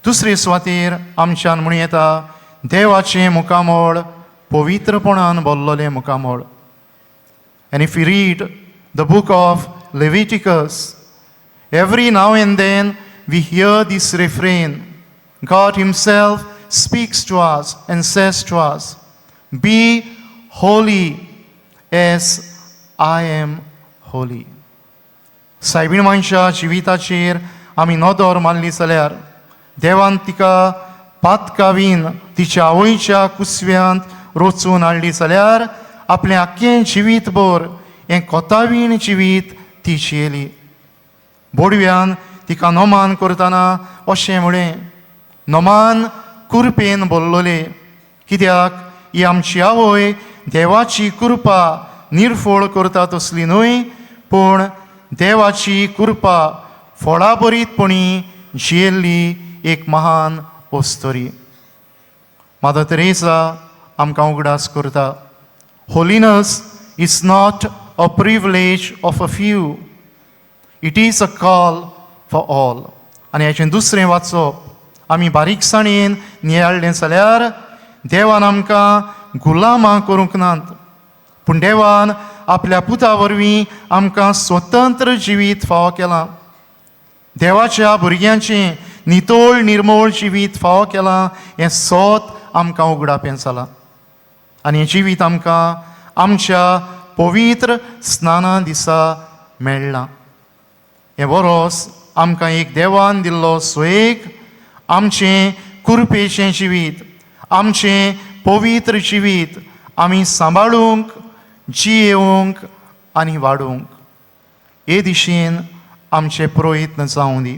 दुसरे सुवातेर आमच्यान म्हूण येता देवाचें मुखामळ पवित्रपणान भरलेलें मुखामळ. And if we read the book of Leviticus, every now and then we hear this refrain. God himself speaks to us and says to us, "Be holy as I am holy." सायबीण मनशा जिविताचेर आमी नदर मारली जाल्यार देवान तिका पातकावीन तिच्या आवयच्या कुसव्यांत रोचून हाडली जाल्यार आपलें आख्खें जिवीतभर हें कोतावीण जिवीत ती जियेली. बोडव्यान तिका नोमान करतना अशें म्हळें, नोमान कुरपेन भरलोले, कित्याक ही आमची आवय देवाची कृपा निर्फळ करता तसली न्हय, पूण देवाची कृपा फळाबरीतपणी जियेल्ली एक महान वस्तरी. मादर तेरेसा आमकां उगडास करता, होलिनस is not a privilege of a few, it is a call for all. आनी हाचें दुसरें वाचप आमी बारीकसाणेन नियाळ्ळें जाल्यार देवान आमकां गुलामां करूंक नात, पूण देवान आपल्या पुता वरवीं आमकां स्वतंत्र जिवीत फावो केलां. देवाच्या भुरग्यांचें नितोळ निर्मळ जिवीत फावो केलां हें सोत आमकां उगडापें जालां. आनी हें जिवीत आमकां आमच्या पवित्र स्नाना दिसा मेळ्ळां. हें वरोस आमकां एक देवान दिल्लो सयेक, आमचें कुरपेचें जिवीत, आमचें पवित्र जिवीत आमी सांबाळूंक, जियेवंक आनी वाडूंक. हे दिशेन आमचे प्रयत्न जावं दी.